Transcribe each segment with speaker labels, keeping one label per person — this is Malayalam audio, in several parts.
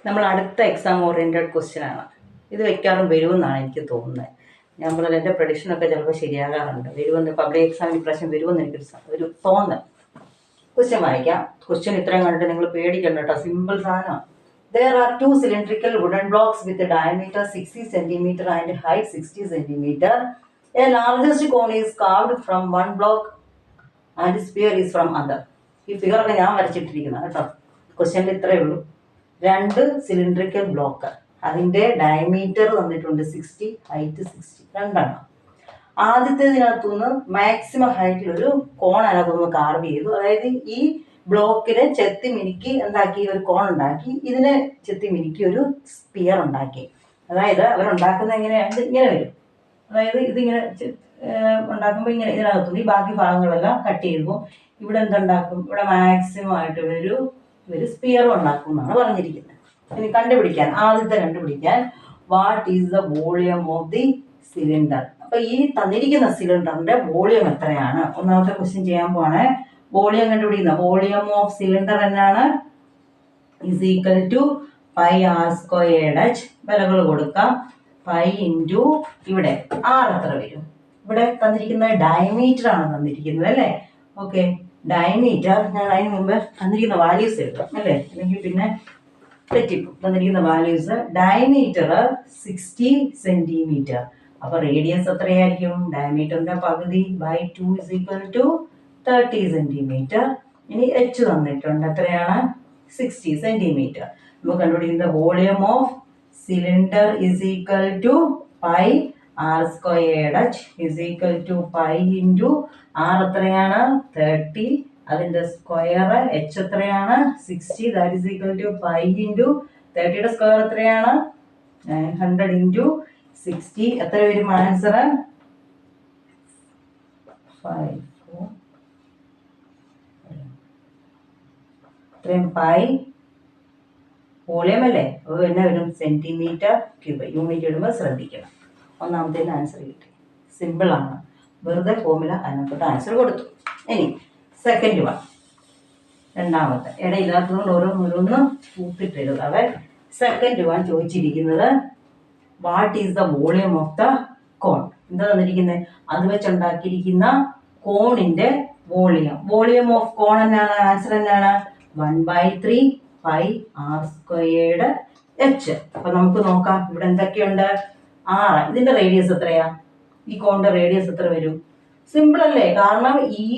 Speaker 1: നമ്മൾ അടുത്ത എക്സാം ഓറിയൻറ്റഡ് ക്വസ്റ്റ്യൻ ആണ്. ഇത് വെക്കാറും വരുമെന്നാണ് എനിക്ക് തോന്നുന്നത്. ഞാൻ പറഞ്ഞാൽ എൻ്റെ പ്രഡിക്ഷനൊക്കെ ചിലപ്പോൾ ശരിയാകാറുണ്ട്. വരുമെന്ന് പബ്ലിക് എക്സാമിന് ഇപ്രാവശ്യം വരുമെന്ന് എനിക്കൊരു തോന്നൽ. ക്വസ്റ്റ്യൻ വായിക്കാം. ക്വസ്റ്റ്യൻ ഇത്രയും കണ്ടിട്ട് നിങ്ങൾ പേടിക്കണ്ട കേട്ടോ, സിമ്പിൾ സാധനമാണ്. There are two cylindrical wooden blocks with a diameter 60 cm and height 60 cm. A largest cone is carved from one block and sphere is from other. ഈ ഫിഗറൊക്കെ ഞാൻ വരച്ചിട്ടിരിക്കുന്നത് കേട്ടോ. ക്വസ്റ്റ്യനിൽ ഇത്രയേ ഉള്ളൂ. രണ്ട് സിലിണ്ടറിക്കൽ ബ്ലോക്ക്, അതിൻ്റെ ഡയമീറ്റർ തന്നിട്ടുണ്ട് 60, ഹൈറ്റ് 60, രണ്ടെണ്ണം. ആദ്യത്തേതിനകത്തുനിന്ന് മാക്സിമം ഹൈറ്റിലൊരു കോൺ അതിനകത്തുനിന്ന് കാർവ് ചെയ്തു. അതായത് ഈ ബ്ലോക്കിനെ ചെത്തി മിനുക്കി എന്താക്കി, ഒരു കോൺ ഉണ്ടാക്കി. ഇതിനെ ചെത്തി മിനുക്കി ഒരു സ്പിയർ ഉണ്ടാക്കി. അതായത് അവരുണ്ടാക്കുന്നത് എങ്ങനെയാണ്, ഇങ്ങനെ വരും. അതായത് ഇതിങ്ങനെ ഉണ്ടാക്കുമ്പോൾ ഇങ്ങനെ ഇതിനകത്തുനിന്ന് ഈ ബാക്കി ഭാഗങ്ങളെല്ലാം കട്ട് ചെയ്യുമ്പോൾ ഇവിടെ എന്തുണ്ടാക്കും, ഇവിടെ മാക്സിമം ആയിട്ട് ഒരു സ്പിയറും ഉണ്ടാക്കും എന്നാണ് പറഞ്ഞിരിക്കുന്നത്. ഇനി ആദ്യത്തെ കണ്ടുപിടിക്കാൻ what is the volume of the cylinder. അപ്പൊ ഈ തന്നിരിക്കുന്ന സിലിണ്ടറിന്റെ വോളിയം എത്രയാണ്? ഒന്നാമത്തെ ക്വസ്റ്റ്യൻ ചെയ്യാൻ പോണേ. വോളിയം കണ്ടുപിടിക്കുന്ന വോളിയം ഓഫ് സിലിണ്ടർ എന്നാണ്? Is equal to pi R squared h. വിലകൾ കൊടുക്കാം. പൈ ഇൻറ്റു ഇവിടെ ആർ എത്ര വരും? ഇവിടെ തന്നിരിക്കുന്ന ഡയമീറ്റർ ആണ് തന്നിരിക്കുന്നത് അല്ലേ? ഓക്കെ, ഡയമീറ്റർ ഞാൻ അതിന് മുമ്പ് തന്നിരിക്കുന്ന വാല്യൂസ് എഴുതാം അല്ലേ, അല്ലെങ്കിൽ പിന്നെ തെറ്റിപ്പോ. തന്നിരിക്കുന്ന വാല്യൂസ് ഡയമീറ്റർ 60 സെന്റിമീറ്റർ. അപ്പൊ റേഡിയസ് എത്രയായിരിക്കും? ഡയമീറ്ററിന്റെ പകുതി by 2 is equal to 30 centimetre. ഇനി എച്ച് തന്നിട്ടുണ്ട്, എത്രയാണ്? 60 സെന്റിമീറ്റർ. നമുക്ക് കണ്ടുപിടിക്കുന്ന volume of cylinder is equal to pi R squared H is equal to pi into R എത്രയാണ്? 30, അതിന്റെ സ്ക്വയർ. എച്ച് എത്രയാണ്? 60, that is equal to pi into 30യുടെ സ്ക്വയർ എത്രയാണ്? 900 ഇൻറ്റു 60 എത്ര വരും ആൻസർ? 5 ഇത്രയും പൈ വോളിയം അല്ലേ? അപ്പോൾ പിന്നെ വരും സെന്റിമീറ്റർ ക്യൂബ്. യൂണിറ്റ് ഇടുമ്പോൾ ശ്രദ്ധിക്കണം. ഒന്നാമത്തേന് ആൻസർ കിട്ടി. സിമ്പിളാണ്, വെറുതെ ഫോർമുല അതിനകത്തോട്ട് ആൻസർ കൊടുത്തു. ഇനി സെക്കൻഡ് വൺ, രണ്ടാമത്തെ ഇടയില്ലാത്തതുകൊണ്ട് ഓരോന്ന് കൂട്ടിട്ട് എഴുതാവേ. സെക്കൻഡ് വൺ ചോദിച്ചിരിക്കുന്നത് what is the volume of the cone. എന്താ തന്നിരിക്കുന്നത്? അത് വെച്ചുണ്ടാക്കിയിരിക്കുന്ന കോണിന്റെ വോളിയം. വോളിയം ഓഫ് കോൺ എന്നാണ്? ആൻസർ എന്നാണ്? 1/3 പൈ ആർ സ്ക്വയേർഡ് എച്ച്. അപ്പൊ നമുക്ക് നോക്കാം ഇവിടെ എന്തൊക്കെയുണ്ട്. ആറ്. ഇതിന്റെ റേഡിയസ് എത്രയാ? ഈ കോണിന്റെ റേഡിയസ് എത്ര വരും? സിമ്പിൾ അല്ലേ? കാരണം ഈ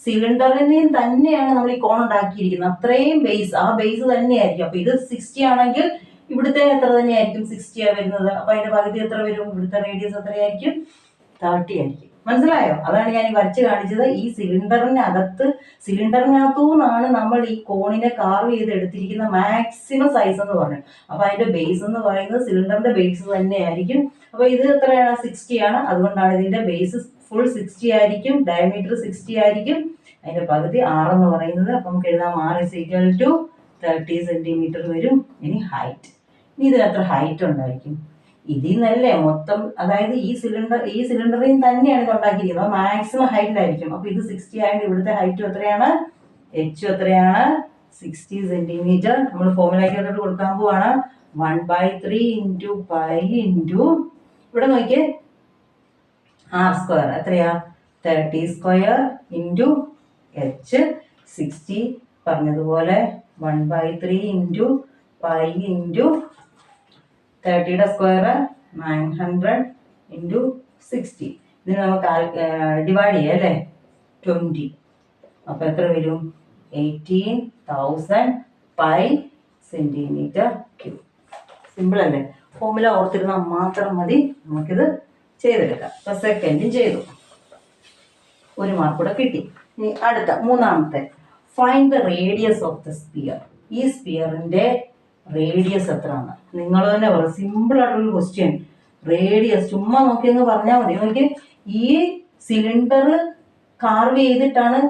Speaker 1: സിലിണ്ടറിനെയും തന്നെയാണ് നമ്മൾ ഈ കോൺ ഉണ്ടാക്കിയിരിക്കുന്നത്. അത്രയും ബേസ്, ആ ബേസ് തന്നെയായിരിക്കും. അപ്പൊ ഇത് 60 ആണെങ്കിൽ ഇവിടുത്തെ എത്ര തന്നെയായിരിക്കും? 60 വരുന്നത്. അപ്പൊ അതിന്റെ പകുതി എത്ര വരും? ഇവിടുത്തെ റേഡിയസ് എത്രയായിരിക്കും? 30 ആയിരിക്കും. മനസ്സിലായോ? അതാണ് ഞാൻ ഈ വരച്ച് കാണിച്ചത്. ഈ സിലിണ്ടറിനകത്തുനിന്നാണ് നമ്മൾ ഈ കോണിനെ കാർവ് ചെയ്ത് എടുത്തിരിക്കുന്ന മാക്സിമം സൈസ് എന്ന് പറഞ്ഞു. അപ്പൊ അതിന്റെ ബേസ് എന്ന് പറയുന്നത് സിലിണ്ടറിന്റെ ബേസ് തന്നെയായിരിക്കും. അപ്പൊ ഇത് എത്രയാണ്? 60 ആണ്. അതുകൊണ്ടാണ് ഇതിന്റെ ബേസ് ഫുൾ 60 ആയിരിക്കും. ഡയമീറ്റർ 60 ആയിരിക്കും. അതിന്റെ പകുതി 6 എന്ന് പറയുന്നത്. അപ്പൊ നമുക്ക് എഴുതാം R is equal to 30 centimetre വരും. ഇനി ഹൈറ്റ്. ഇനി ഇതിന് എത്ര ഹൈറ്റ് ഉണ്ടായിരിക്കും? ഇതിൽ നിന്നല്ലേ മൊത്തം, അതായത് ഈ സിലിണ്ടറിൽ തന്നെയാണ് ഇത് ഉണ്ടാക്കിയിരിക്കുന്നത്. മാക്സിമം ഹൈറ്റിലായിരിക്കും. അപ്പൊ ഇത് 60 ആയതുകൊണ്ട് ഇവിടുത്തെ ഹൈറ്റും എത്രയാണ്? എച്ചും എത്രയാണ്? 60 സെന്റിമീറ്റർ. നമ്മൾ ഫോർമുലയ്ക്കകത്തോട്ട് കൊടുക്കാൻ പോവാണ്. 1/3 ഇൻറ്റു പൈ ഇൻറ്റു ഇവിടെ നോക്കിയേ ആർ സ്ക്വയർ എത്രയാ? 30 സ്ക്വയർ ഇൻറ്റു എച്ച് 60 പറഞ്ഞതുപോലെ 1/3 ഇൻറ്റു പൈ ഇൻറ്റു 30യുടെ സ്ക്വയർ 900 ഇൻറ്റു 60. ഇതിന് നമുക്ക് ഡിവൈഡ് ചെയ്യാം അല്ലേ? 20. അപ്പൊ എത്ര വരും? 18,000 പൈ സെന്റിമീറ്റർ ക്യൂബ്. സിമ്പിൾ അല്ലേ? ഫോർമുല ഓർത്തിരുന്നാൽ മാത്രം മതി നമുക്കിത് ചെയ്തെടുക്കാം. അപ്പൊ സെക്കൻഡും ചെയ്തു, ഒരു മാർക്ക് കൂടെ കിട്ടി. ഇനി അടുത്ത മൂന്നാമത്തെ, find the radius of the sphere. ഈ സ്പിയറിന്റെ റേഡിയസ് എത്രയാണ്? നിങ്ങൾ തന്നെ പറയും. സിമ്പിൾ ആയിട്ടുള്ള ക്വസ്റ്റ്യൻ. റേഡിയസ് ചുമ്മാ നോക്കിയെന്ന് പറഞ്ഞാൽ മതി. നോക്കി, ഈ സിലിണ്ടർ കാർവ് ചെയ്തിട്ടാണ്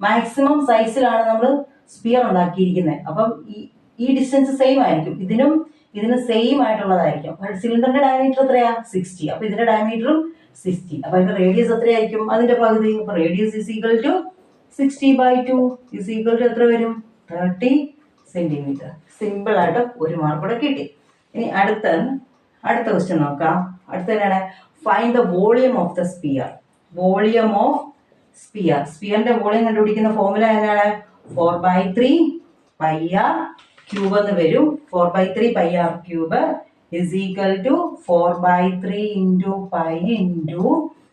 Speaker 1: മാക്സിമം സൈസിലാണ് നമ്മൾ സ്പിയർ ഉണ്ടാക്കിയിരിക്കുന്നത്. അപ്പം ഈ ഡിസ്റ്റൻസ് സെയിം ആയിരിക്കും. ഇതിന് സെയിം ആയിട്ടുള്ളതായിരിക്കും. സിലിണ്ടറിന്റെ ഡയമീറ്റർ എത്രയാ? 60. അപ്പൊ ഇതിന്റെ ഡയമീറ്ററും 60. അപ്പൊ അതിന്റെ റേഡിയസ് എത്രയായിരിക്കും? അതിന്റെ പകുതി. അപ്പൊ radius is equal to 60/2 is equal to എത്ര വരും? 30 സെന്റിമീറ്റർ. സിമ്പിളായിട്ട് 1 മാർക്ക് കൂടെ കിട്ടി. ഇനി അടുത്ത ക്വസ്റ്റ്യൻ നോക്കാം. അടുത്ത തന്നെയാണ് find the volume of the sphere. Volume of sphere. സ്പിയറിന്റെ വോളിയം കണ്ടുപിടിക്കുന്ന ഫോർമുല ഏതാണ്? 4/3 πr ക്യൂബ് എന്ന് വരും. 4/3 πr cube is equal to 4/3 into pi into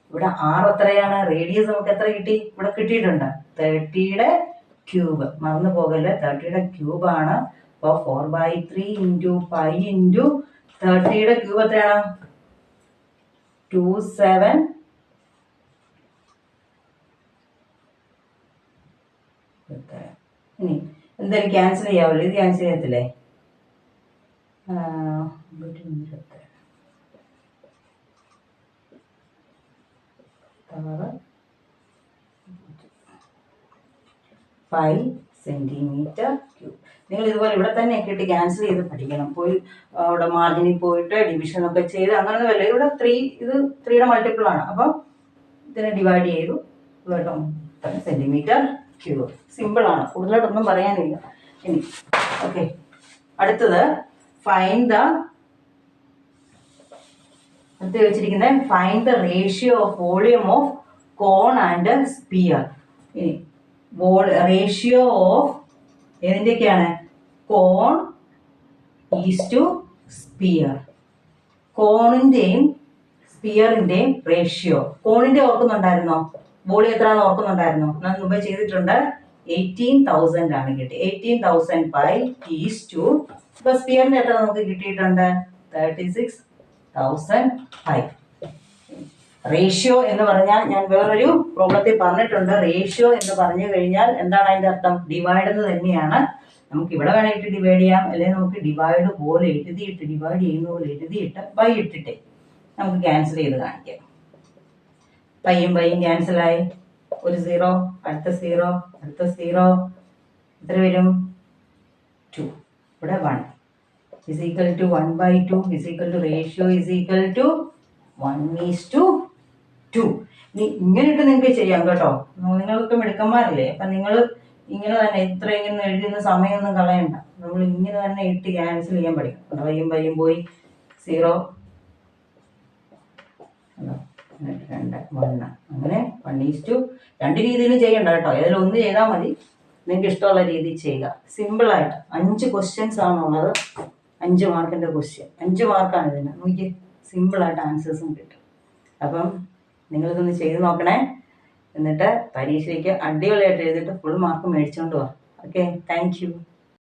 Speaker 1: ഇവിടെ r എത്രയാണ്? റേഡിയസ് നമുക്ക് എത്ര കിട്ടി? ഇവിടെ കിട്ടിയിട്ടുണ്ട് 30യുടെ ക്യൂബ്. മറന്നു പോകല്ലേ, 30യുടെ ക്യൂബ് ആണ്. അപ്പോൾ 4/3 into pi into 30യുടെ ക്യൂബ് എത്രയാണ്? 27. ഇനി എന്തായാലും ക്യാൻസൽ ചെയ്യാമല്ലോ. ഇത് ക്യാൻസൽ ചെയ്യത്തില്ലേ? 5 centimetre cube. നിങ്ങൾ ഇതുപോലെ ഇവിടെ തന്നെ ഇട്ട് ക്യാൻസൽ ചെയ്ത് പഠിക്കണം. പോയി അവിടെ മാർജിനിൽ പോയിട്ട് ഡിവിഷനൊക്കെ ചെയ്ത് അങ്ങനെ വല്ല. ഇവിടെ 3 ഇത് 3യുടെ മൾട്ടിപ്പിൾ ആണ്. അപ്പം ഇതിനെ ഡിവൈഡ് ചെയ്തു കേട്ടോ. Centimetre cube. സിമ്പിളാണ്, കൂടുതലായിട്ടൊന്നും പറയാനില്ല. ഇനി ഓക്കെ, അടുത്തത് ഫൈൻഡ് ദ വെച്ചിരിക്കുന്നത് find the ratio of volume of cone and sphere. ഇനി റേഷ്യോ ഓഫ് ഏതിൻ്റെയൊക്കെയാണ്? Cone is to sphere. കോണിൻ്റെയും സ്പിയറിൻ്റെയും റേഷ്യോ. കോണിൻ്റെ ഓർക്കുന്നുണ്ടായിരുന്നോ? വോളിയം എത്രയാണെന്ന് ഓർക്കുന്നുണ്ടായിരുന്നോ? ഞാൻ മുമ്പ് ചെയ്തിട്ടുണ്ട്. 18,000 ആണ് കിട്ടി. 18,000 പൈ ഈസ് ടു. ഇപ്പൊ സ്പിയറിന്റെ എത്ര നമുക്ക് കിട്ടിയിട്ടുണ്ട്? 36,000 പൈ. റേഷ്യോ എന്ന് പറഞ്ഞാൽ ഞാൻ വേറൊരു പ്രോബ്ലത്തിൽ പറഞ്ഞിട്ടുണ്ട്. റേഷ്യോ എന്ന് പറഞ്ഞു കഴിഞ്ഞാൽ എന്താണ് അതിന്റെ അർത്ഥം? ഡിവൈഡ് എന്ന് തന്നെയാണ്. നമുക്ക് ഇവിടെ വേണമെങ്കിൽ ഡിവൈഡ് ചെയ്യാം, അല്ലെങ്കിൽ നമുക്ക് ഡിവൈഡ് പോലെ എഴുതിയിട്ട് ഡിവൈഡ് ചെയ്യുന്ന പോലെ എഴുതിയിട്ട് ബൈ ഇട്ടിട്ടേ നമുക്ക് ക്യാൻസൽ ചെയ്ത് കാണിക്കാം. പയ്യും ക്യാൻസലായി. ഒരു 0, അടുത്ത 0, അടുത്ത 0. എത്ര വരും? 2. ഇവിടെ 1 is equal to 1/2 is equal to ratio is equal to 1:2. ഇങ്ങനെയിട്ട് നിങ്ങൾക്ക് ചെയ്യാം കേട്ടോ. നിങ്ങളൊക്കെ മിടുക്കന്മാരല്ലേ. അപ്പം നിങ്ങൾ ഇങ്ങനെ തന്നെ ഇത്ര ഇങ്ങനെ എഴുതുന്ന സമയമൊന്നും കളയണ്ട. നമ്മൾ ഇങ്ങനെ തന്നെ ഇട്ട് ക്യാൻസൽ ചെയ്യാൻ പഠിക്കും. പയ്യും പോയി 0, 2, 1. അങ്ങനെ 1:2. 2 രീതിയിലും ചെയ്യണ്ട കേട്ടോ. ഏതെങ്കിലും ഒന്ന് ചെയ്താൽ മതി. നിങ്ങൾക്ക് ഇഷ്ടമുള്ള രീതിയിൽ ചെയ്യുക. സിമ്പിളായിട്ട് 5 ക്വസ്റ്റ്യൻസ് ആണുള്ളത്. 5 മാർക്കിൻ്റെ ക്വസ്റ്റ്യൻ. 5 മാർക്കാണ് ഇതിന്. നോക്കി സിമ്പിളായിട്ട് ആൻസേഴ്സും കിട്ടും. അപ്പം നിങ്ങളിതൊന്ന് ചെയ്ത് നോക്കണേ. എന്നിട്ട് പരീക്ഷയ്ക്ക് അടിപൊളിയായിട്ട് എഴുതിയിട്ട് ഫുൾ മാർക്ക് മേടിച്ചുകൊണ്ട് പോവാം. Okay, thank you.